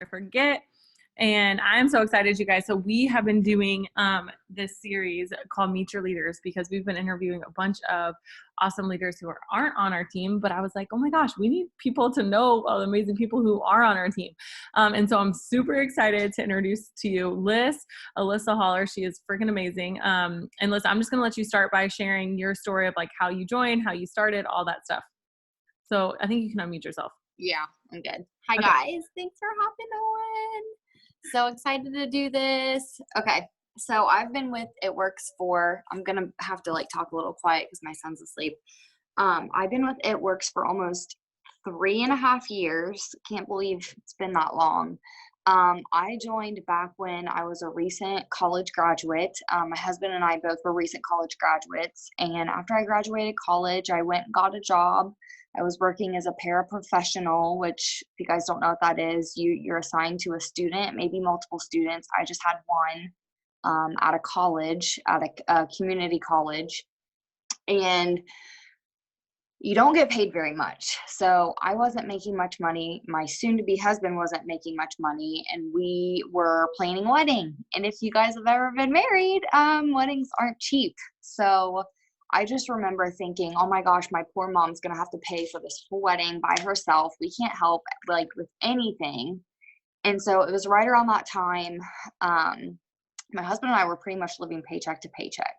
I forget. And I'm so excited, you guys. So we have been doing this series called Meet Your Leaders because we've been interviewing a bunch of awesome leaders who aren't on our team. But I was like, oh my gosh, we need people to know all the amazing people who are on our team. And so I'm super excited to introduce to you Alyssa Hollar. She is freaking amazing. And Alyssa, I'm just going to let you start by sharing your story of like how you joined, how you started, all that stuff. So I think you can unmute yourself. Yeah, I'm good. Hi, Okay. guys. Thanks for hopping on. So excited to do this. Okay. So I've been with It Works for, I'm going to have to like talk a little quiet because my son's asleep. I've been with It Works for almost 3.5 years. Can't believe it's been that long. I joined back when I was a recent college graduate. My husband and I both were recent college graduates. And after I graduated college, I went and got a job. I was working as a paraprofessional, which if you guys don't know what that is, you're assigned to a student, maybe multiple students. I just had one at a college, at a community college. And you don't get paid very much. So I wasn't making much money. My soon-to-be husband wasn't making much money, and we were planning a wedding. And if you guys have ever been married, weddings aren't cheap. So I just remember thinking, oh my gosh, my poor mom's gonna have to pay for this whole wedding by herself. We can't help like with anything. And so it was right around that time. My husband and I were pretty much living paycheck to paycheck.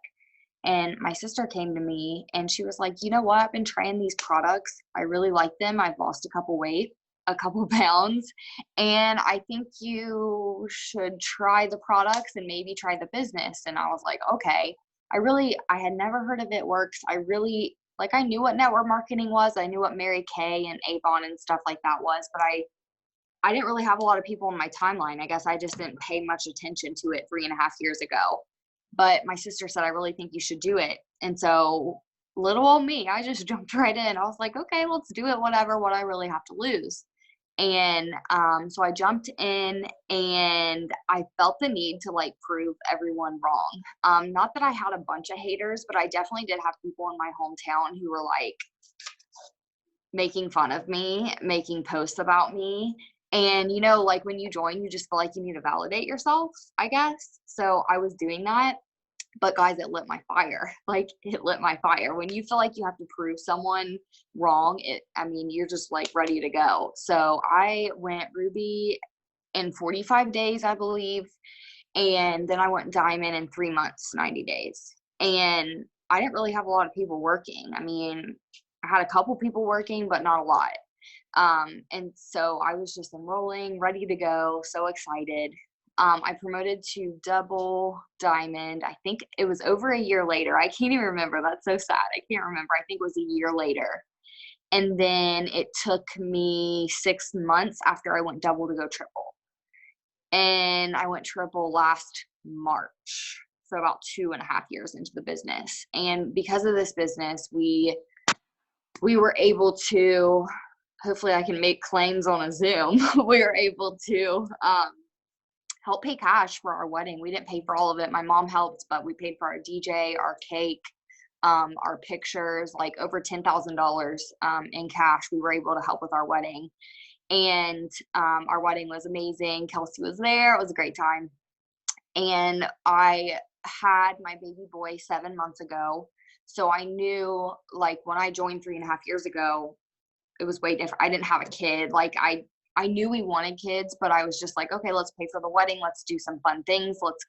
And my sister came to me and she was like, you know what? I've been trying these products. I really like them. I've lost a couple pounds. And I think you should try the products and maybe try the business. And I was like, okay. I had never heard of It Works. I knew what network marketing was. I knew what Mary Kay and Avon and stuff like that was, but I didn't really have a lot of people on my timeline. I guess I just didn't pay much attention to it 3.5 years ago. But my sister said, I really think you should do it. And so little old me, I just jumped right in. I was like, okay, let's do it. Whatever, what I really have to lose. And so I jumped in and I felt the need to like prove everyone wrong. Not that I had a bunch of haters, but I definitely did have people in my hometown who were like making fun of me, making posts about me. And, you know, like when you join, you just feel like you need to validate yourself, I guess. So I was doing that. But guys, it lit my fire. Like it lit my fire. When you feel like you have to prove someone wrong, you're just like ready to go. So I went Ruby in 45 days, I believe. And then I went Diamond in 3 months, 90 days. And I didn't really have a lot of people working. I mean, I had a couple people working, but not a lot. And so I was just enrolling, ready to go, so excited. I promoted to double diamond. I think it was over a year later. I can't even remember. That's so sad. I can't remember. I think it was a year later. And then it took me 6 months after I went double to go triple. And I went triple last March. So about 2.5 years into the business. And because of this business, we were able to, hopefully I can make claims on a Zoom. We were able to help pay cash for our wedding. We didn't pay for all of it. My mom helped, but we paid for our DJ, our cake, our pictures, like over $10,000 in cash. We were able to help with our wedding. And our wedding was amazing. Kelsey was there. It was a great time. And I had my baby boy 7 months ago. So I knew, like, when I joined 3.5 years ago, it was way different. I didn't have a kid. Like, I knew we wanted kids, but I was just like, okay, let's pay for the wedding. Let's do some fun things. Let's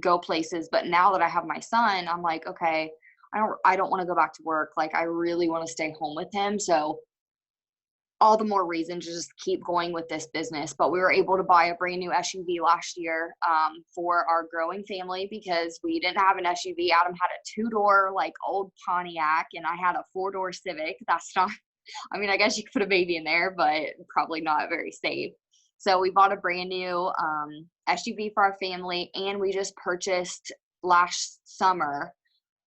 go places. But now that I have my son, I'm like, okay, I don't want to go back to work. Like, I really want to stay home with him. So all the more reason to just keep going with this business. But we were able to buy a brand new SUV last year for our growing family because we didn't have an SUV. Adam had a 2-door, like, old Pontiac, and I had a 4-door Civic. That's not, I mean, I guess you could put a baby in there, but probably not very safe. So we bought a brand new SUV for our family, and we just purchased last summer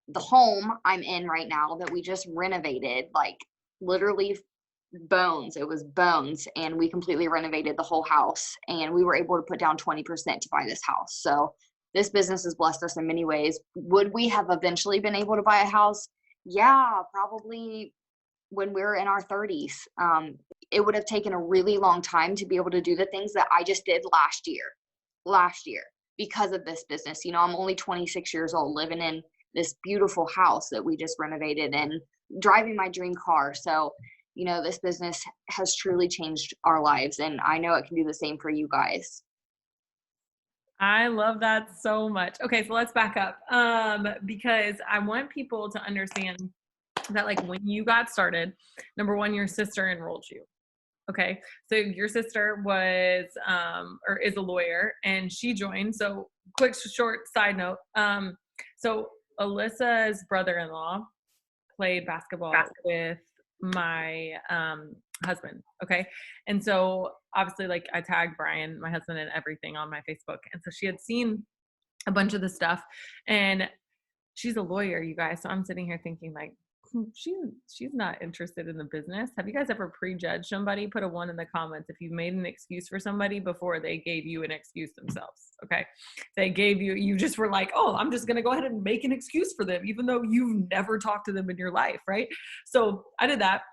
the home I'm in right now that we just renovated, like literally bones. It was bones, and we completely renovated the whole house, and we were able to put down 20% to buy this house. So this business has blessed us in many ways. Would we have eventually been able to buy a house? Yeah, probably when we were in our 30s. it would have taken a really long time to be able to do the things that I just did last year because of this business. You know, I'm only 26 years old, living in this beautiful house that we just renovated and driving my dream car. So, you know, this business has truly changed our lives, and I know it can do the same for you guys. I love that so much. Okay, so let's back up because I want people to understand that like when you got started, number one, your sister enrolled you. Okay, so your sister was or is a lawyer and she joined. So quick short side note. So Alyssa's brother-in-law played basketball with my husband. Okay. And so obviously like I tagged Brian, my husband, and everything on my Facebook. And so she had seen a bunch of the stuff, and she's a lawyer, you guys. So I'm sitting here thinking like, she's not interested in the business. Have you guys ever prejudged somebody? Put a 1 in the comments if you made an excuse for somebody before they gave you an excuse themselves. Okay. They gave you just were like, oh, I'm just going to go ahead and make an excuse for them, even though you've never talked to them in your life. Right. So I did that.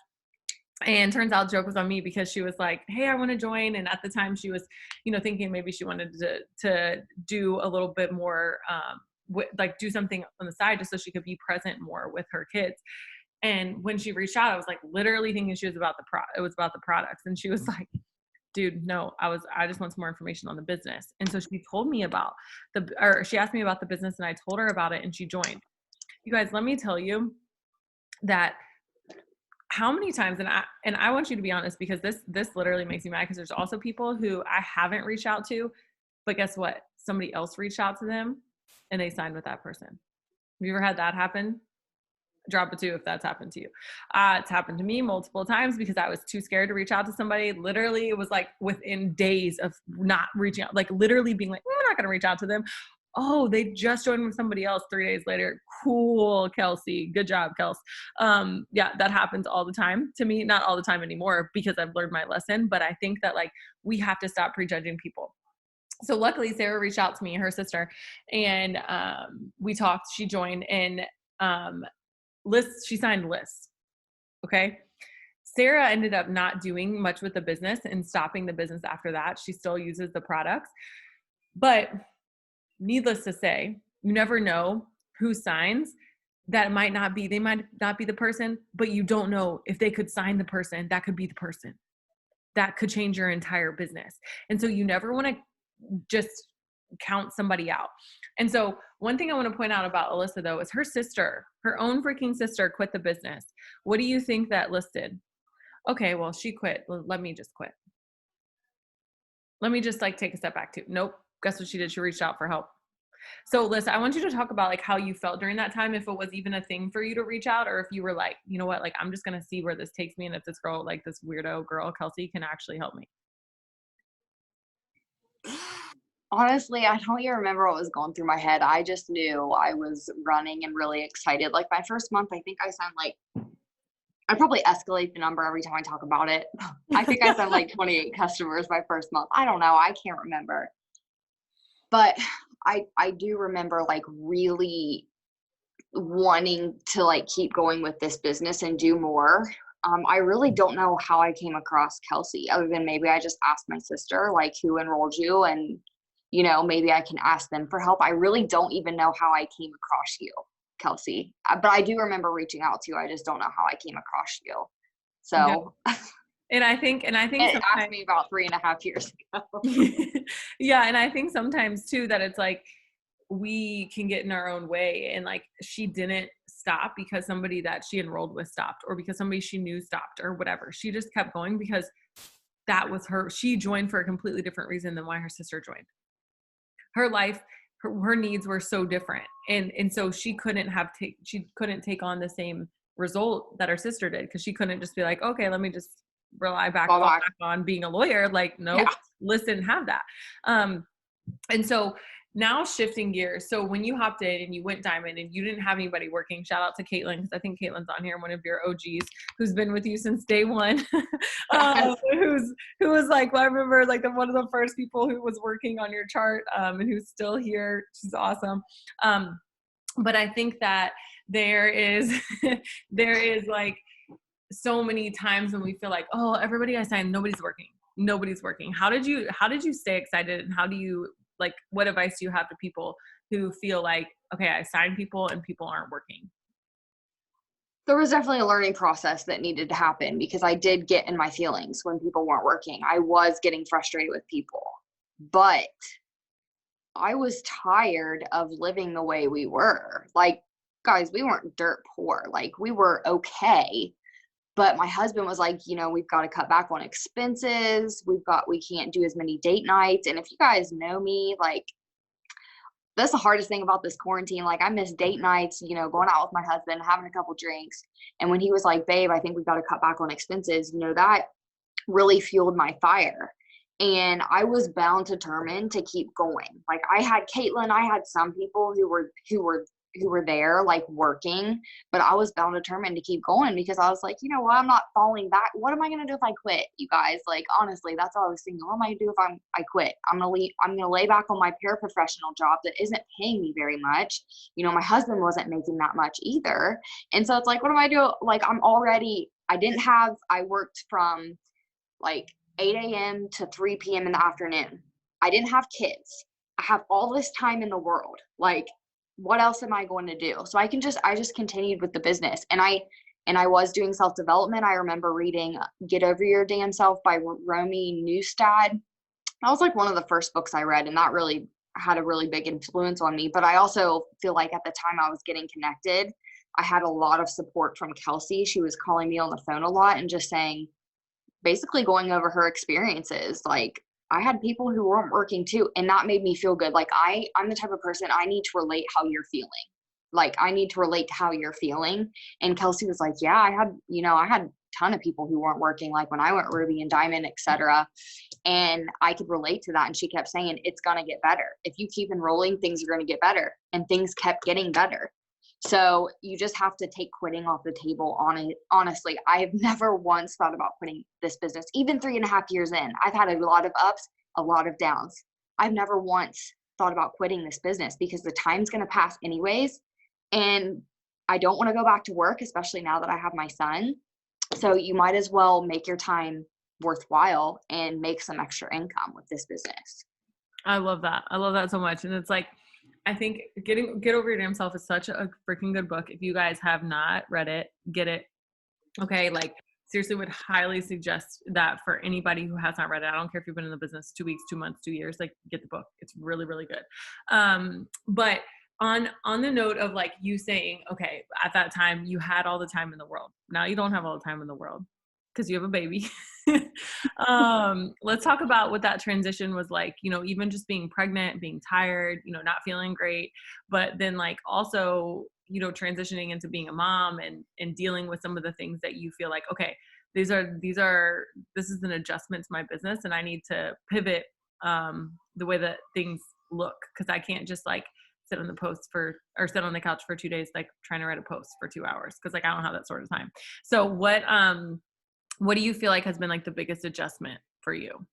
And turns out joke was on me because she was like, hey, I want to join. And at the time she was, you know, thinking maybe she wanted to do a little bit more, like do something on the side just so she could be present more with her kids. And when she reached out, I was like literally thinking she was about it was about the products. And she was like, dude, no, I just want some more information on the business. And so she told me about she asked me about the business and I told her about it and she joined. You guys, let me tell you that how many times, and I want you to be honest, because this literally makes me mad, because there's also people who I haven't reached out to, but guess what? Somebody else reached out to them and they signed with that person. Have you ever had that happen? Drop a 2 if that's happened to you. It's happened to me multiple times because I was too scared to reach out to somebody. Literally, it was like within days of not reaching out, like literally being like, I'm not going to reach out to them. Oh, they just joined with somebody else 3 days later. Cool, Kelsey. Good job, Kels. Yeah, that happens all the time to me. Not all the time anymore because I've learned my lesson. But I think that like we have to stop prejudging people. So luckily, Sarah reached out to me, her sister, and we talked. She joined, and she signed lists. Okay. Sarah ended up not doing much with the business and stopping the business after that. She still uses the products, but needless to say, you never know who signs. They might not be the person, but you don't know if they could sign the person. That could be the person that could change your entire business. And so you never want to just count somebody out. And so one thing I want to point out about Alyssa though, is her sister, her own freaking sister, quit the business. What do you think that listed? Okay, well, she quit. Let me just quit. Let me just like take a step back too. Nope. Guess what she did? She reached out for help. So Alyssa, I want you to talk about like how you felt during that time, if it was even a thing for you to reach out, or if you were like, you know what, like I'm just going to see where this takes me. And if this girl, like this weirdo girl, Kelsey, can actually help me. Honestly, I don't even remember what was going through my head. I just knew I was running and really excited. Like my first month, I think I signed like, I probably escalate the number every time I talk about it. I think I signed like 28 customers my first month. I don't know. I can't remember. But I do remember like really wanting to like keep going with this business and do more. I really don't know how I came across Kelsey, other than maybe I just asked my sister like who enrolled you, and you know, maybe I can ask them for help. I really don't even know how I came across you, Kelsey. But I do remember reaching out to you. I just don't know how I came across you. So yeah. And I think it asked me about 3.5 years ago. Yeah. And I think sometimes too, that it's like, we can get in our own way. And like, she didn't stop because somebody that she enrolled with stopped, or because somebody she knew stopped, or whatever. She just kept going because that was she joined for a completely different reason than why her sister joined. Her life, her needs were so different. And so she couldn't take on the same result that her sister did, because she couldn't just be like, okay, let me just rely back on being a lawyer. Like, nope, yeah. Listen, have that. And so now shifting gears. So when you hopped in and you went diamond and you didn't have anybody working, shout out to Caitlin, because I think Caitlin's on here, one of your OGs, who's been with you since day one. Who was like, well, I remember like one of the first people who was working on your chart, and who's still here. She's awesome. But I think that there is like so many times when we feel like, oh, everybody I signed, nobody's working. How did you stay excited, and how do you, like, what advice do you have to people who feel like, okay, I signed people and people aren't working? There was definitely a learning process that needed to happen because I did get in my feelings when people weren't working. I was getting frustrated with people, but I was tired of living the way we were. Like, guys, we weren't dirt poor. Like, we were okay. But my husband was like, we've got to cut back on expenses. We can't do as many date nights. And if you guys know me, like, that's the hardest thing about this quarantine. Like, I miss date nights, going out with my husband, having a couple drinks. And when he was like, babe, I think we've got to cut back on expenses, that really fueled my fire. And I was bound determined to keep going. Like, I had Caitlin, I had some people who were there, like, working, but I was bound determined to keep going because I was like, you know what, I'm not falling back. What am I gonna do if I quit, you guys? Like, honestly, that's all I was thinking. What am I gonna do if I quit? I'm gonna lay back on my paraprofessional job that isn't paying me very much. My husband wasn't making that much either. And so it's like, what am I doing? Like, I worked from like 8 a.m. to 3 p.m. in the afternoon. I didn't have kids. I have all this time in the world. Like, what else am I going to do? So I just continued with the business. And I was doing self-development. I remember reading Get Over Your Damn Self by Romy Newstad. That was like one of the first books I read, and that really had a really big influence on me. But I also feel like at the time I was getting connected, I had a lot of support from Kelsey. She was calling me on the phone a lot and just saying, basically going over her experiences. Like, I had people who weren't working too, and that made me feel good. Like, I'm the type of person, I need to relate how you're feeling. Like, I need to relate to how you're feeling. And Kelsey was like, yeah, I had a ton of people who weren't working, like when I went Ruby and Diamond, etc. And I could relate to that. And she kept saying, it's gonna get better. If you keep enrolling, things are gonna get better. And things kept getting better. So you just have to take quitting off the table on it. Honestly, I've never once thought about quitting this business. Even 3.5 years in, I've had a lot of ups, a lot of downs. I've never once thought about quitting this business because the time's going to pass anyways. And I don't want to go back to work, especially now that I have my son. So you might as well make your time worthwhile and make some extra income with this business. I love that. I love that so much. And it's like, I think Get Over Your Damn Self is such a freaking good book. If you guys have not read it, get it. Okay. Like, seriously would highly suggest that for anybody who has not read it. I don't care if you've been in the business 2 weeks, 2 months, 2 years, like, get the book. It's really, really good. But on the note of, like, you saying, okay, at that time you had all the time in the world. Now you don't have all the time in the world because you have a baby. Let's talk about what that transition was like, even just being pregnant, being tired, not feeling great, but then, like, also, transitioning into being a mom and dealing with some of the things that you feel like, okay, this is an adjustment to my business and I need to pivot the way that things look, because I can't just, like, sit on the couch for 2 days, like, trying to write a post for 2 hours, because, like, I don't have that sort of time. So what do you feel like has been, like, the biggest adjustment for you?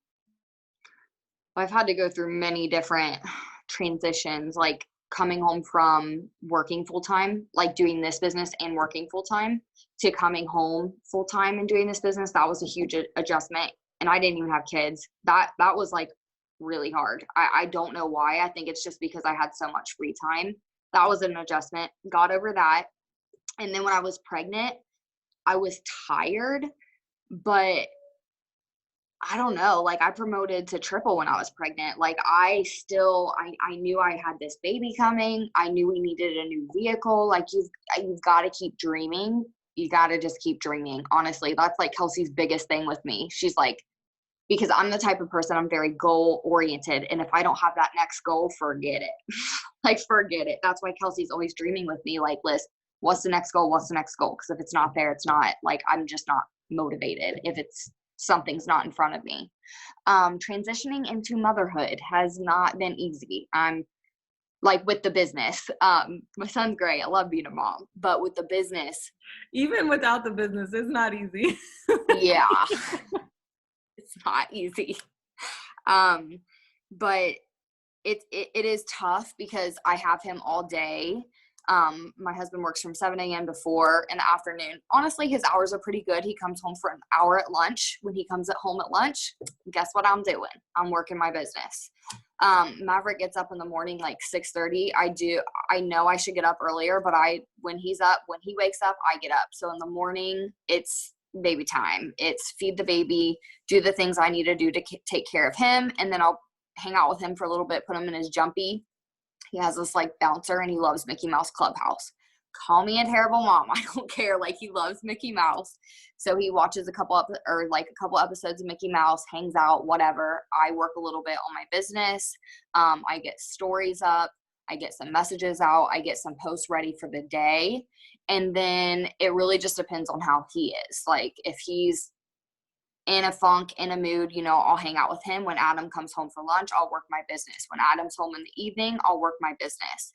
I've had to go through many different transitions, like coming home from working full time, like doing this business and working full time, to coming home full time and doing this business. That was a huge adjustment. And I didn't even have kids. That was like really hard. I don't know why. I think it's just because I had so much free time. That was an adjustment. Got over that. And then when I was pregnant, I was tired, but I don't know, like, I promoted to triple when I was pregnant. Like, I knew I had this baby coming. I knew we needed a new vehicle. Like, you've got to keep dreaming. You got to just keep dreaming. Honestly, that's like Kelsey's biggest thing with me. She's like, because I'm the type of person, I'm very goal oriented. And if I don't have that next goal, forget it. Like, forget it. That's why Kelsey's always dreaming with me. Like, Liz, what's the next goal? What's the next goal? Because if it's not there, it's not, like, I'm just not motivated if something's not in front of me. Transitioning into motherhood has not been easy. I'm like, with the business. My son's great. I love being a mom, but with the business, Even without the business, it's not easy. yeah, it's not easy. But it is tough because I have him all day. My husband works from 7 a.m. to 4 in the afternoon. Honestly, his hours are pretty good. He comes home for an hour at lunch. When he comes at home at lunch, guess what I'm doing? I'm working my business. Maverick gets up in the morning like 6:30. I know I should get up earlier, but when he wakes up, I get up. So in the morning, it's baby time. It's feed the baby, do the things I need to do to take care of him, and then I'll hang out with him for a little bit, put him in his jumpy. He has this like bouncer and he loves Mickey Mouse Clubhouse. Call me a terrible mom. I don't care. Like, he loves Mickey Mouse. So he watches a couple episodes of Mickey Mouse, hangs out, whatever. I work a little bit on my business. I get stories up. I get some messages out. I get some posts ready for the day. And then it really just depends on how he is. Like, if he's in a funk, in a mood, I'll hang out with him. When Adam comes home for lunch, I'll work my business. When Adam's home in the evening, I'll work my business.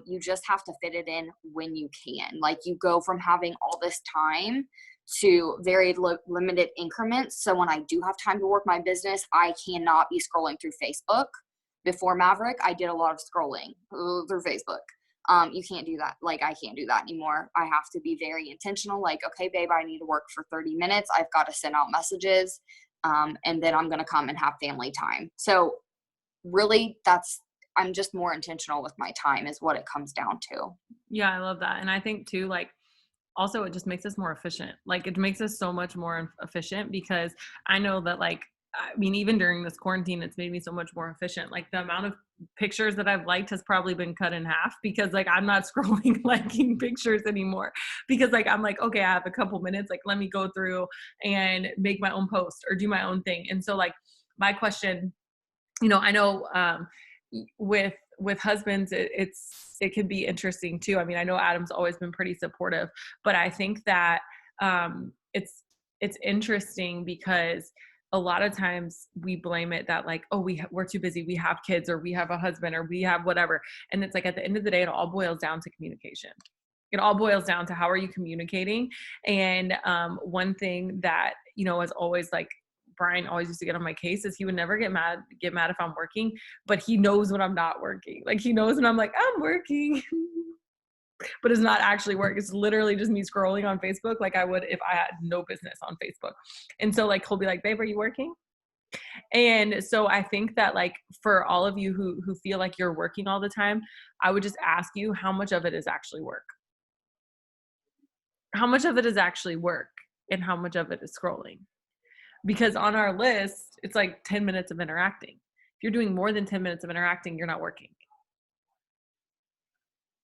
You just have to fit it in when you can. Like, you go from having all this time to very limited increments. So when I do have time to work my business, I cannot be scrolling through Facebook. Before Maverick, I did a lot of scrolling through Facebook. You can't do that. Like, I can't do that anymore. I have to be very intentional. Like, okay, babe, I need to work for 30 minutes. I've got to send out messages. And then I'm going to come and have family time. So really, I'm just more intentional with my time is what it comes down to. Yeah, I love that. And I think too, like, also it just makes us more efficient. Like, it makes us so much more efficient, because I know that, like, I mean, even during this quarantine, it's made me so much more efficient. Like, the amount of pictures that I've liked has probably been cut in half, because like, I'm not scrolling liking pictures anymore, because like, I'm like, okay, I have a couple minutes, like, let me go through and make my own post or do my own thing. And so like, my question, I know with husbands, it can be interesting too. I mean, I know Adam's always been pretty supportive, but I think that it's interesting because a lot of times we blame it that like, oh, we're too busy, we have kids, or we have a husband, or we have whatever. And it's like, at the end of the day, it all boils down to communication. It all boils down to how are you communicating. And one thing that, is always like, Brian always used to get on my case is he would never get mad if I'm working, but he knows when I'm not working. Like, he knows when I'm like, I'm working. But it's not actually work. It's literally just me scrolling on Facebook like I would if I had no business on Facebook. And so like, he'll be like, babe, are you working? And so I think that like, for all of you who feel like you're working all the time, I would just ask you, how much of it is actually work? How much of it is actually work, and how much of it is scrolling? Because on our list, it's like 10 minutes of interacting. If you're doing more than 10 minutes of interacting, you're not working.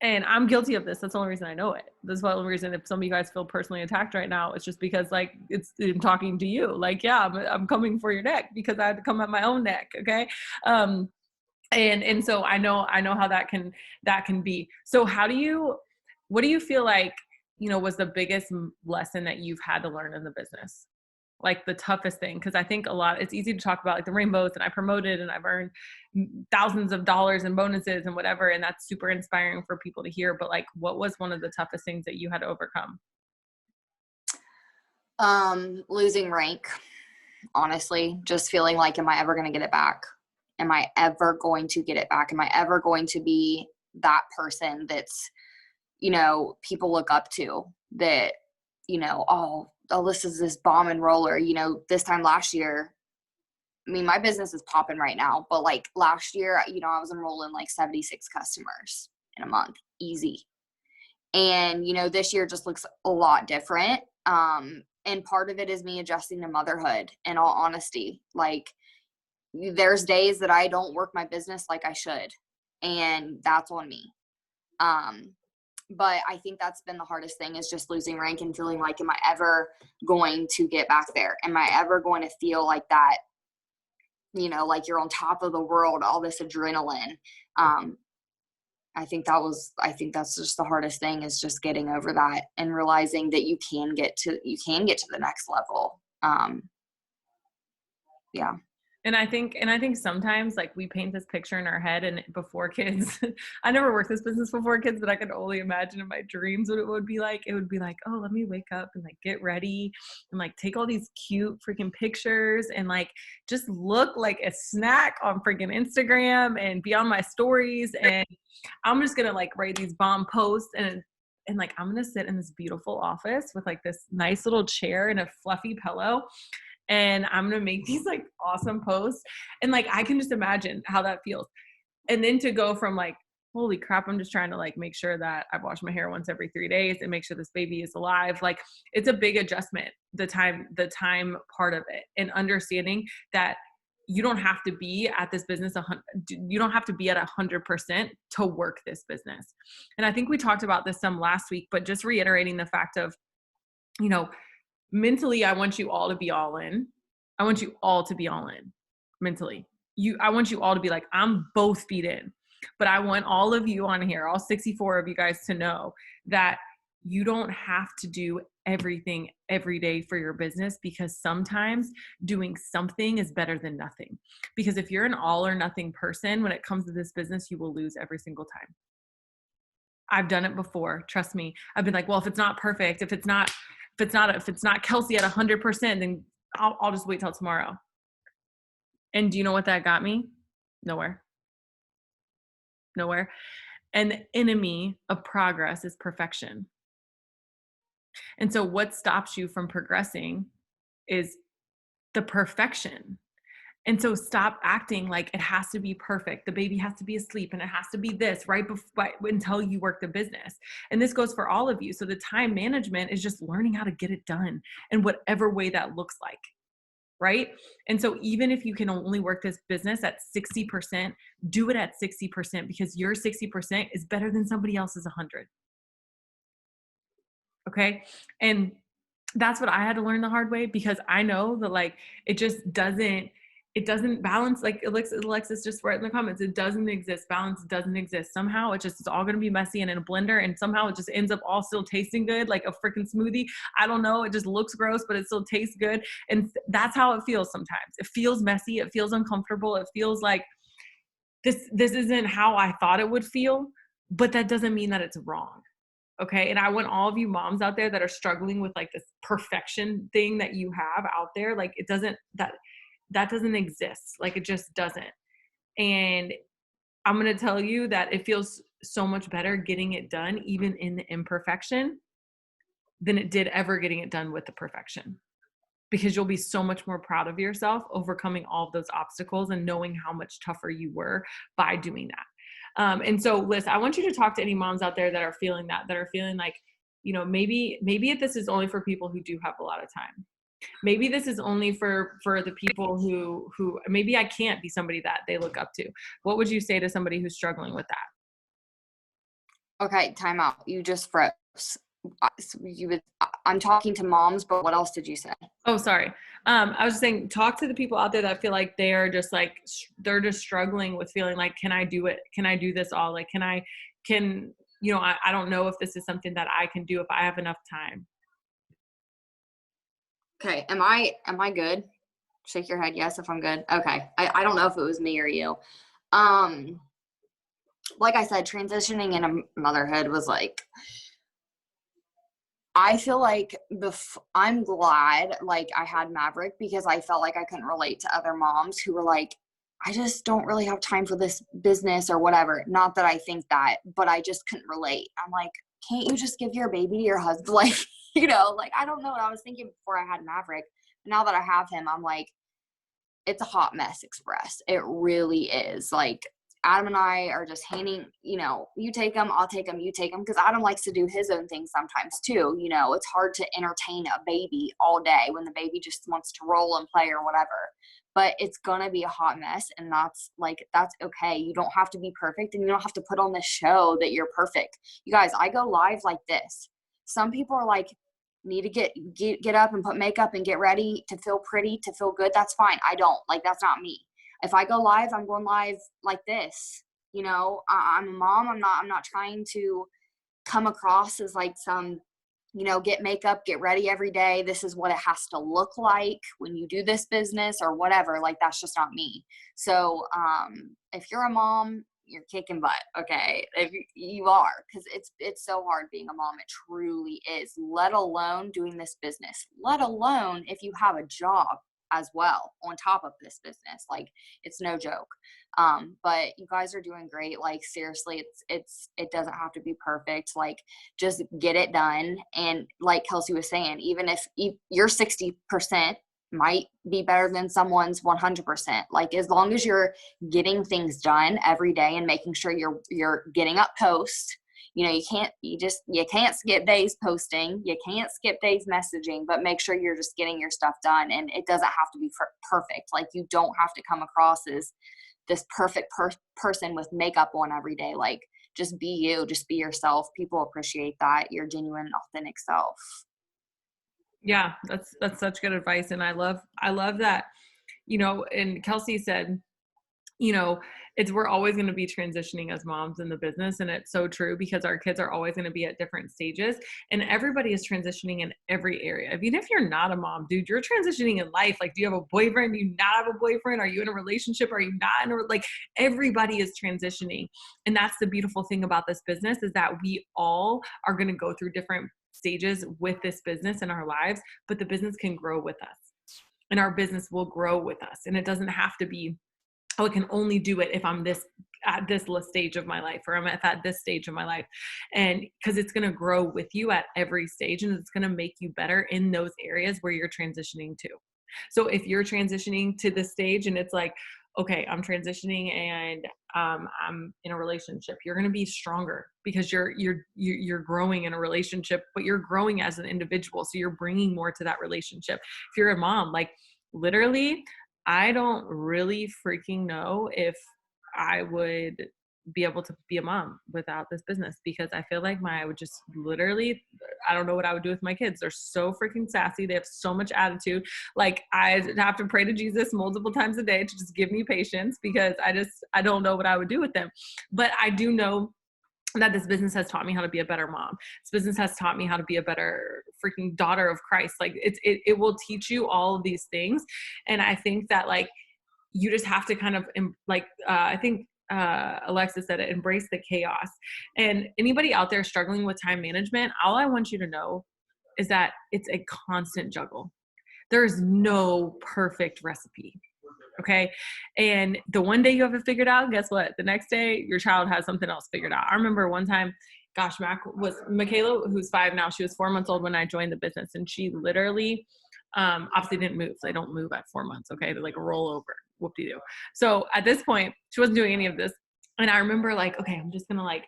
And I'm guilty of this. That's the only reason I know it. That's the only reason, if some of you guys feel personally attacked right now, it's just because like, I'm talking to you. Like, yeah, I'm coming for your neck because I had to come at my own neck. Okay. And so I know how that can be. So what do you feel like, was the biggest lesson that you've had to learn in the business? Like, the toughest thing? Because I think it's easy to talk about like the rainbows, and I promoted and I've earned thousands of dollars in bonuses and whatever, and that's super inspiring for people to hear. But like, what was one of the toughest things that you had to overcome? Losing rank, honestly, just feeling like, am I ever going to get it back? Am I ever going to get it back? Am I ever going to be that person that's, people look up to, that, oh, Alyssa's this bomb and roller. This time last year, I mean, my business is popping right now, but like last year, I was enrolling like 76 customers in a month, easy. And, this year just looks a lot different. And part of it is me adjusting to motherhood, in all honesty. Like, there's days that I don't work my business like I should, and that's on me. But I think that's been the hardest thing, is just losing rank and feeling like, am I ever going to get back there? Am I ever going to feel like that, like you're on top of the world, all this adrenaline? I think that's just the hardest thing, is just getting over that and realizing that you can get to the next level. Yeah. And I think sometimes like we paint this picture in our head and before kids, I never worked this business before kids, but I could only imagine in my dreams what it would be like. It would be like, oh, let me wake up and like get ready and like take all these cute freaking pictures and like just look like a snack on freaking Instagram and be on my stories. And I'm just gonna like write these bomb posts and like I'm gonna sit in this beautiful office with like this nice little chair and a fluffy pillow and I'm gonna make these like awesome posts. And like I can just imagine how that feels. And then to go from like, holy crap, I'm just trying to like make sure that I wash my hair once every 3 days and make sure this baby is alive. Like it's a big adjustment, the time part of it, and understanding that you don't have to be at this business you don't have to be at 100% to work this business. And I think we talked about this some last week, but just reiterating the fact of, you know, mentally, I want you all to be all in. I want you all to be all in mentally. I want you all to be like, I'm both feet in. But I want all of you on here, all 64 of you guys, to know that you don't have to do everything every day for your business, because sometimes doing something is better than nothing. Because if you're an all or nothing person, when it comes to this business, you will lose every single time. I've done it before. Trust me. I've been like, well, if it's not perfect, if it's not Kelsey at 100%, then I'll just wait till tomorrow. And do you know what that got me? Nowhere. And the enemy of progress is perfection. And so what stops you from progressing is the perfection. And so stop acting like it has to be perfect. The baby has to be asleep and it has to be this right before, until you work the business. And this goes for all of you. So the time management is just learning how to get it done in whatever way that looks like. Right. And so even if you can only work this business at 60%, do it at 60%, because your 60% is better than somebody else's 100. Okay. And that's what I had to learn the hard way, because I know that like it doesn't balance. Like Alexis just wrote in the comments, it doesn't exist. Balance doesn't exist. Somehow it's all going to be messy and in a blender, and somehow it just ends up all still tasting good, like a freaking smoothie. I don't know. It just looks gross, but it still tastes good. And that's how it feels sometimes. It feels messy. It feels uncomfortable. It feels like this isn't how I thought it would feel, but that doesn't mean that it's wrong. Okay. And I want all of you moms out there that are struggling with like this perfection thing that you have out there, like that doesn't exist. Like it just doesn't. And I'm going to tell you that it feels so much better getting it done, even in the imperfection, than it did ever getting it done with the perfection, because you'll be so much more proud of yourself overcoming all of those obstacles and knowing how much tougher you were by doing that. And so, Liz, I want you to talk to any moms out there that are feeling like, you know, maybe this is only for people who do have a lot of time. Maybe this is only for the people who maybe I can't be somebody that they look up to. What would you say to somebody who's struggling with that? Okay, time out. You just froze. I'm talking to moms, but what else did you say? Oh, sorry. I was just saying, talk to the people out there that feel like they are just like, they're just struggling with feeling like, can I do it? Can I do this all? Like, you know, I don't know if this is something that I can do if I have enough time. Okay, am I good? Shake your head yes if I'm good. Okay. I don't know if it was me or you. Like I said, transitioning into motherhood was like, I feel like I'm glad like I had Maverick, because I felt like I couldn't relate to other moms who were like, I just don't really have time for this business or whatever. Not that I think that, but I just couldn't relate. I'm like, can't you just give your baby to your husband? Like, you know, like, I don't know what I was thinking before I had Maverick. But now that I have him, I'm like, it's a hot mess express. It really is. Like, Adam and I are just handing, you know, you take them, I'll take them, you take them. Because Adam likes to do his own thing sometimes too. You know, it's hard to entertain a baby all day when the baby just wants to roll and play or whatever. But it's going to be a hot mess. And that's okay. You don't have to be perfect, and you don't have to put on this show that you're perfect. You guys, I go live like this. Some people are like, need to get up and put makeup and get ready to feel pretty, to feel good. That's fine. I don't. Like, that's not me. If I go live, I'm going live like this. You know, I'm a mom. I'm not trying to come across as like some get makeup, get ready every day. This is what it has to look like when you do this business or whatever. Like, that's just not me. So, if you're a mom, you're kicking butt. Okay. If you are, because it's so hard being a mom. It truly is, let alone doing this business, let alone if you have a job as well on top of this business. Like, it's no joke. But you guys are doing great. Like, seriously, it doesn't have to be perfect. Like, just get it done. And like Kelsey was saying, even if your 60% might be better than someone's 100%, like, as long as you're getting things done every day and making sure you're getting up post, you can't skip days posting, you can't skip days messaging, but make sure you're just getting your stuff done. And it doesn't have to be perfect. Like, you don't have to come across as this perfect person with makeup on every day. Like, just be you, just be yourself. People appreciate that, your genuine, authentic self. Yeah, that's such good advice. And I love that, and Kelsey said, we're always going to be transitioning as moms in the business. And it's so true, because our kids are always going to be at different stages, and everybody is transitioning in every area. Even if you're not a mom, dude, you're transitioning in life. Like, do you have a boyfriend? Do you not have a boyfriend? Are you in a relationship? Are you not in like, everybody is transitioning. And that's the beautiful thing about this business, is that we all are going to go through different stages with this business in our lives, but the business can grow with us, and our business will grow with us. And it doesn't have to be, I can only do it if I'm at this stage of my life, or I'm at this stage of my life. And because it's going to grow with you at every stage, and it's going to make you better in those areas where you're transitioning to. So if you're transitioning to the stage and it's like, okay, I'm transitioning and I'm in a relationship, you're going to be stronger because you're growing in a relationship, but you're growing as an individual. So you're bringing more to that relationship. If you're a mom, like, literally, I don't really freaking know if I would be able to be a mom without this business, because I feel like I would just literally, I don't know what I would do with my kids. They're so freaking sassy. They have so much attitude. Like, I have to pray to Jesus multiple times a day to just give me patience, because I don't know what I would do with them. But I do know that this business has taught me how to be a better mom. This business has taught me how to be a better freaking daughter of Christ. Like, it will teach you all of these things. And I think that, like, you just have to kind of, like, I think Alexa said it, embrace the chaos. And anybody out there struggling with time management, all I want you to know is that it's a constant juggle. There's no perfect recipe. Okay. And the one day you have it figured out, guess what? The next day your child has something else figured out. I remember one time, gosh, Michaela, who's 5 now, she was 4 months old when I joined the business, and she literally, obviously didn't move. They don't move at 4 months. Okay. They like roll over, whoop-de-doo. So at this point, she wasn't doing any of this. And I remember, like, okay, I'm just going to, like,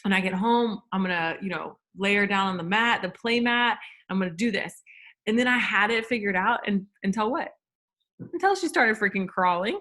when I get home, I'm going to, lay her down on the mat, the play mat. I'm going to do this. And then I had it figured out until what? Until she started freaking crawling.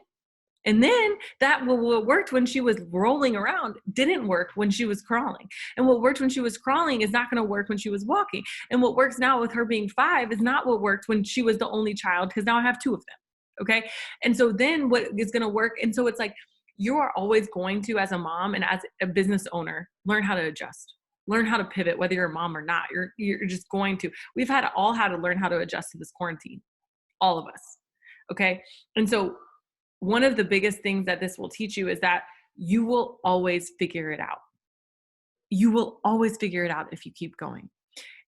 And then what worked when she was rolling around didn't work when she was crawling. And what worked when she was crawling is not going to work when she was walking. And what works now with her being 5 is not what worked when she was the only child, because now I have 2 of them. Okay. And so then what is going to work? And so it's like, you are always going to, as a mom and as a business owner, learn how to adjust, learn how to pivot, whether you're a mom or not. You're just going to. We've all had to learn how to adjust to this quarantine, all of us. Okay. And so one of the biggest things that this will teach you is that you will always figure it out. You will always figure it out if you keep going.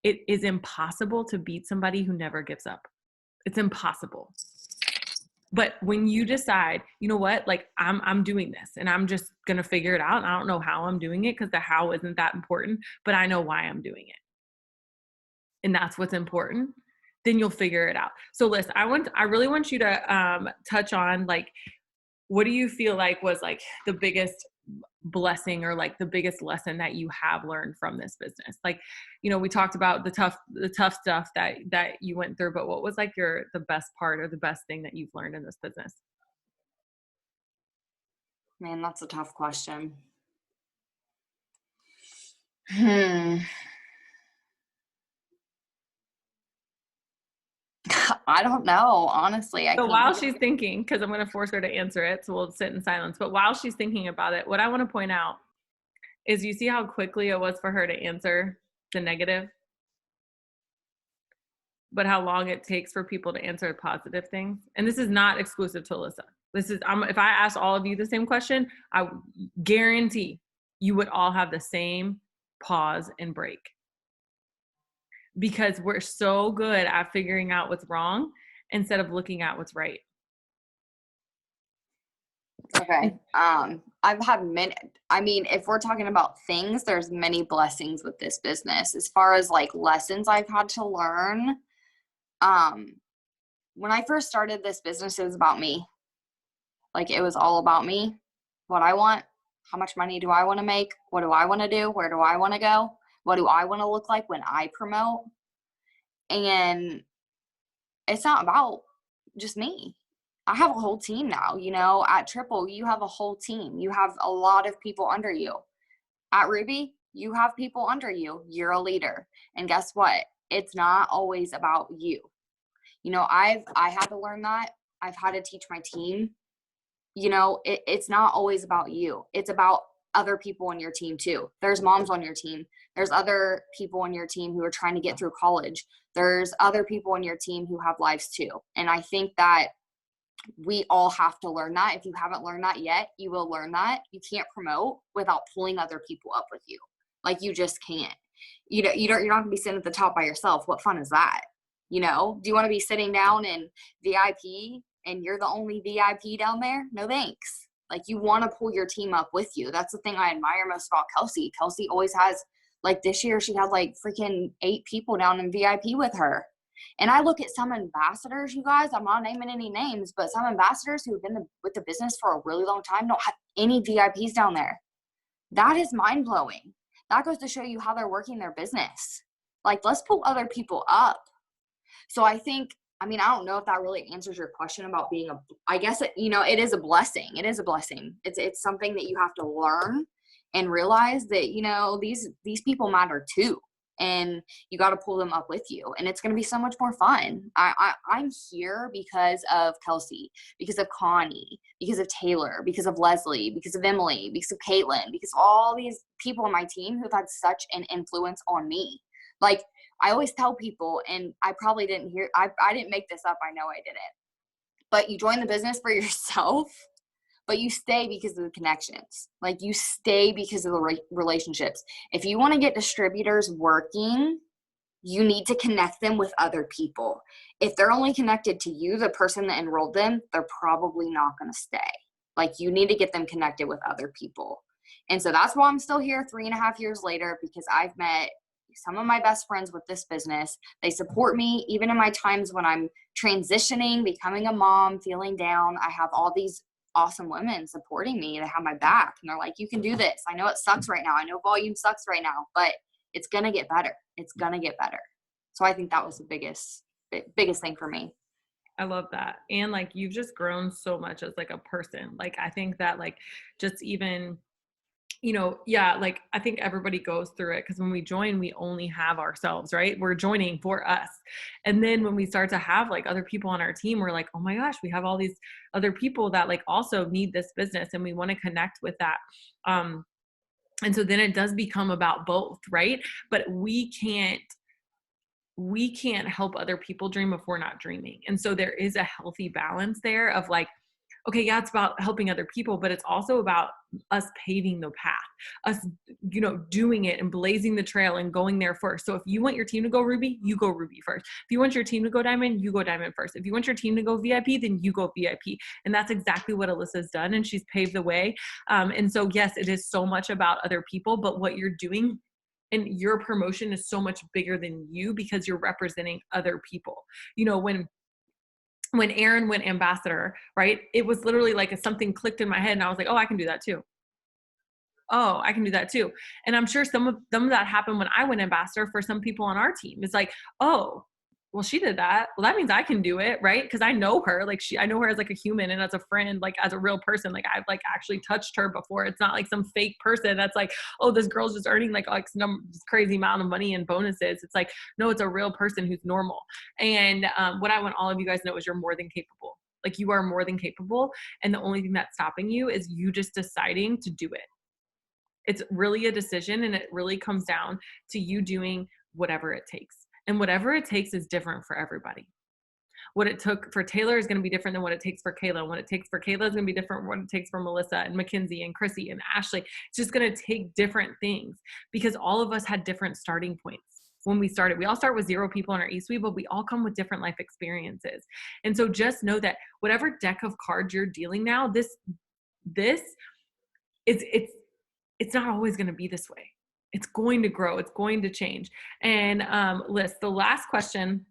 It is impossible to beat somebody who never gives up. It's impossible. But when you decide, you know what, like, I'm doing this and I'm just going to figure it out. And I don't know how I'm doing it, because the how isn't that important, but I know why I'm doing it. And that's what's important. Then you'll figure it out. So listen, I really want you to touch on, like, what do you feel like was, like, the biggest blessing, or, like, the biggest lesson that you have learned from this business? Like, we talked about the tough stuff that you went through, but what was, like, the best part or the best thing that you've learned in this business? Man, that's a tough question. I don't know. Honestly, I So can't. while she's thinking, because I'm going to force her to answer it, so we'll sit in silence. But while she's thinking about it, what I want to point out is, you see how quickly it was for her to answer the negative? but how long it takes for people to answer positive things. And this is not exclusive to Alyssa. This is, if I asked all of you the same question, I guarantee you would all have the same pause and break, because we're so good at figuring out what's wrong instead of looking at what's right. Okay. I've had many, I mean, if we're talking about things, there's many blessings with this business. As far as like lessons I've had to learn, when I first started this business, it was about me. Like, it was all about me, what I want, how much money do I want to make, what do I want to do, where do I want to go, what do I want to look like when I promote. And it's not about just me. I have a whole team now, you know. At Triple, you have a whole team. You have a lot of people under you. At Ruby, you have people under you. You're a leader. And guess what? It's not always about you. You know, I had to learn that. I've had to teach my team. You know, it's not always about you. It's about other people on your team too. There's moms on your team. There's other people on your team who are trying to get through college. There's other people on your team who have lives too. And I think that we all have to learn that. If you haven't learned that yet, you will learn that. You can't promote without pulling other people up with you. Like, you just can't. You're not going to be sitting at the top by yourself. What fun is that? You know, do you want to be sitting down in VIP and you're the only VIP down there? No thanks. Like, you want to pull your team up with you. That's the thing I admire most about Kelsey. Kelsey always has, like, this year she had like freaking 8 people down in VIP with her. And I look at some ambassadors, you guys, I'm not naming any names, but some ambassadors who have been with the business for a really long time don't have any VIPs down there. That is mind blowing. That goes to show you how they're working their business. Like, let's pull other people up. So I think, I mean, I don't know if that really answers your question about being I guess, it is a blessing. It is a blessing. It's something that you have to learn and realize that, these people matter too. And you got to pull them up with you. And it's going to be so much more fun. I'm here because of Kelsey, because of Connie, because of Taylor, because of Leslie, because of Emily, because of Caitlin, because of all these people on my team who've had such an influence on me. Like, I always tell people, and I probably didn't I didn't make this up. I know I didn't. But you join the business for yourself, but you stay because of the connections. Like, you stay because of the relationships. If you want to get distributors working, you need to connect them with other people. If they're only connected to you, the person that enrolled them, they're probably not going to stay. Like, you need to get them connected with other people. And so that's why I'm still here 3.5 years later, because I've met some of my best friends with this business. They support me even in my times when I'm transitioning, becoming a mom, feeling down. I have all these awesome women supporting me. They have my back, and they're like, you can do this. I know it sucks right now. I know volume sucks right now, but it's going to get better. It's going to get better. So I think that was the biggest thing for me. I love that. And like, you've just grown so much as like a person. Like, I think that like, just even, like, I think everybody goes through it, because when we join, we only have ourselves, right? We're joining for us. And then when we start to have like other people on our team, we're like, oh my gosh, we have all these other people that like also need this business, and we want to connect with that. And so then it does become about both, right? But we can't help other people dream if we're not dreaming. And so there is a healthy balance there of like, okay, yeah, it's about helping other people, but it's also about us paving the path, us, doing it and blazing the trail and going there first. So if you want your team to go Ruby, you go Ruby first. If you want your team to go Diamond, you go Diamond first. If you want your team to go VIP, then you go VIP. And that's exactly what Alyssa's done. And she's paved the way. And so, yes, it is so much about other people, but what you're doing and your promotion is so much bigger than you, because you're representing other people. When Aaron went ambassador, right? It was literally like something clicked in my head, and I was like, oh, I can do that too. Oh, I can do that too. And I'm sure some of that happened when I went ambassador for some people on our team. It's like, oh, well, she did that. Well, that means I can do it, right? Because I know her. Like, I know her as like a human and as a friend, like as a real person. Like, I've like actually touched her before. It's not like some fake person that's like, oh, this girl's just earning like some crazy amount of money and bonuses. It's like, no, it's a real person who's normal. And what I want all of you guys to know is you're more than capable. Like, you are more than capable. And the only thing that's stopping you is you just deciding to do it. It's really a decision, and it really comes down to you doing whatever it takes. And whatever it takes is different for everybody. What it took for Taylor is going to be different than what it takes for Kayla. What it takes for Kayla is going to be different from what it takes for Melissa and Mackenzie and Chrissy and Ashley. It's just going to take different things because all of us had different starting points. When we started, we all start with 0 people in our e-suite, but we all come with different life experiences. And so just know that whatever deck of cards you're dealing now, this it's not always going to be this way. It's going to grow. It's going to change. And Liz, the last question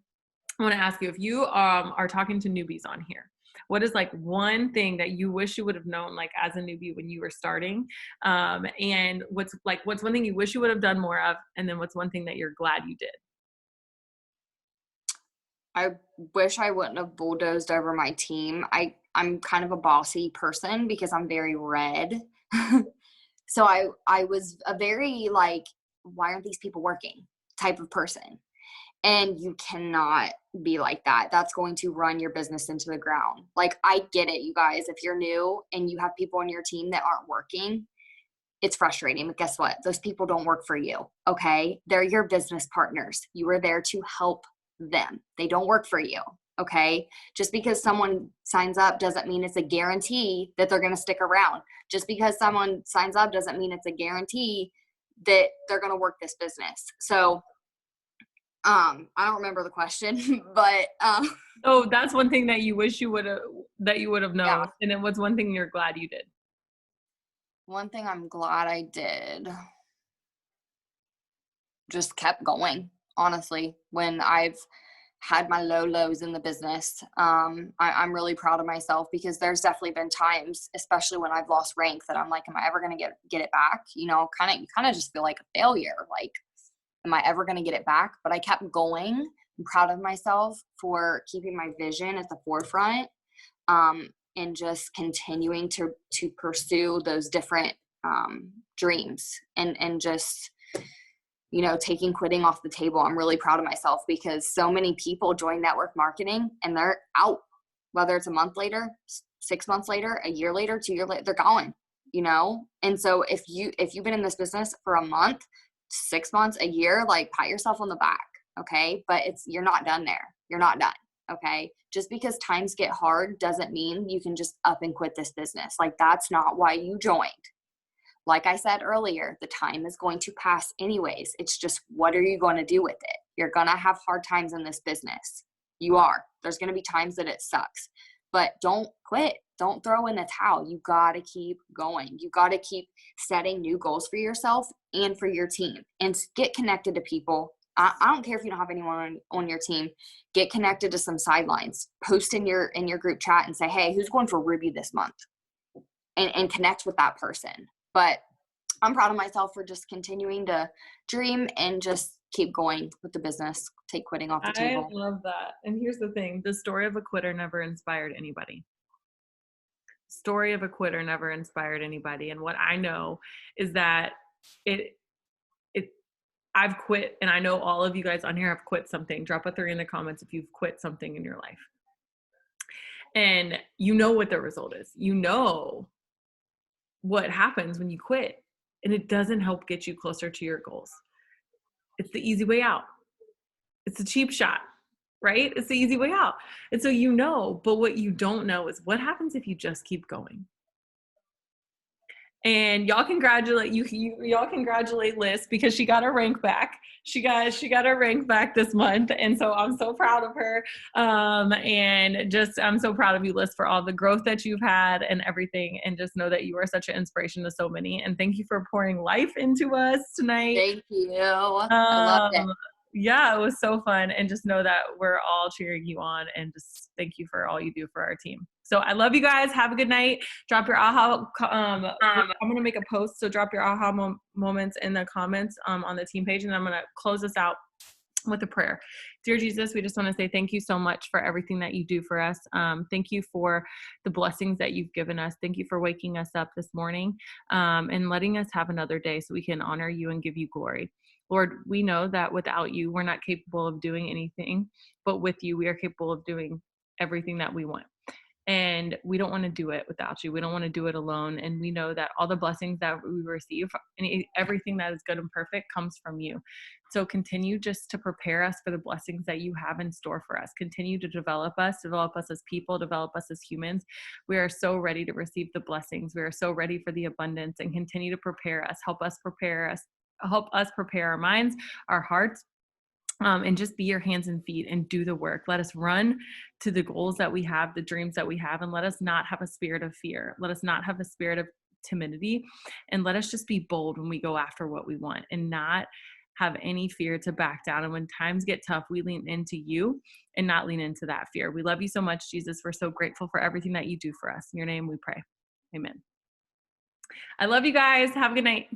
I want to ask you, if you are talking to newbies on here, what is like one thing that you wish you would have known like as a newbie when you were starting? And what's one thing you wish you would have done more of? And then what's one thing that you're glad you did? I wish I wouldn't have bulldozed over my team. I'm kind of a bossy person because I'm very red. So I was a very like, why aren't these people working type of person. And you cannot be like that. That's going to run your business into the ground. Like, I get it, you guys. If you're new and you have people on your team that aren't working, it's frustrating. But guess what? Those people don't work for you, okay? They're your business partners. You are there to help them. They don't work for you, okay? Just because someone signs up doesn't mean it's a guarantee that they're going to stick around. Just because someone signs up doesn't mean it's a guarantee that they're going to work this business. So, I don't remember the question, but oh, that's one thing that you wish you would have known. yeah. And then what's one thing you're glad you did? One thing I'm glad I did, just kept going, honestly. When I've had my lows in the business, I'm really proud of myself because there's definitely been times, especially when I've lost rank, that I'm like, am I ever going to get it back? You know, you kind of just feel like a failure. Like, am I ever going to get it back? But I kept going. I'm proud of myself for keeping my vision at the forefront, and just continuing to pursue those different dreams and just, you know, taking quitting off the table. I'm really proud of myself because so many people join network marketing and they're out, whether it's a month later, 6 months later, a year later, 2 years later, they're gone, you know? And so if you've been in this business for a month, 6 months, a year, like, pat yourself on the back. Okay. But you're not done there. You're not done. Okay. Just because times get hard doesn't mean you can just up and quit this business. Like, that's not why you joined. Like I said earlier, the time is going to pass anyways. It's just, what are you going to do with it? You're going to have hard times in this business. You are. There's going to be times that it sucks, but don't quit. Don't throw in the towel. You got to keep going. You got to keep setting new goals for yourself and for your team, and get connected to people. I don't care if you don't have anyone on your team. Get connected to some sidelines. Post in your group chat and say, hey, who's going for Ruby this month? And connect with that person. But I'm proud of myself for just continuing to dream and just keep going with the business. Take quitting off the table. I love that. And here's the thing. The story of a quitter never inspired anybody. Story of a quitter never inspired anybody. And what I know is that I've quit, and I know all of you guys on here have quit something. Drop a 3 in the comments if you've quit something in your life. And you know what the result is. You know what happens when you quit, and it doesn't help get you closer to your goals. It's the easy way out. It's a cheap shot, right? It's the easy way out. And so you know, but what you don't know is what happens if you just keep going. And y'all congratulate y'all congratulate Liz because she got her rank back. She got her rank back this month. And so I'm so proud of her. And just, I'm so proud of you, Liz, for all the growth that you've had and everything. And just know that you are such an inspiration to so many. And thank you for pouring life into us tonight. Thank you. I loved it. Yeah, it was so fun. And just know that we're all cheering you on, and just thank you for all you do for our team. So I love you guys. Have a good night. Drop your aha. I'm going to make a post. So drop your aha moments in the comments on the team page. And I'm going to close this out with a prayer. Dear Jesus, we just want to say thank you so much for everything that you do for us. Thank you for the blessings that you've given us. Thank you for waking us up this morning and letting us have another day so we can honor you and give you glory. Lord, we know that without you, we're not capable of doing anything, but with you, we are capable of doing everything that we want. And we don't want to do it without you. We don't want to do it alone. And we know that all the blessings that we receive and everything that is good and perfect comes from you. So continue just to prepare us for the blessings that you have in store for us. Continue to develop us as people, develop us as humans. We are so ready to receive the blessings. We are so ready for the abundance, and continue to prepare us. Help us prepare our minds, our hearts, and just be your hands and feet and do the work. Let us run to the goals that we have, the dreams that we have, and let us not have a spirit of fear. Let us not have a spirit of timidity, and let us just be bold when we go after what we want and not have any fear to back down. And when times get tough, we lean into you and not lean into that fear. We love you so much, Jesus. We're so grateful for everything that you do for us. In your name we pray. Amen. I love you guys. Have a good night.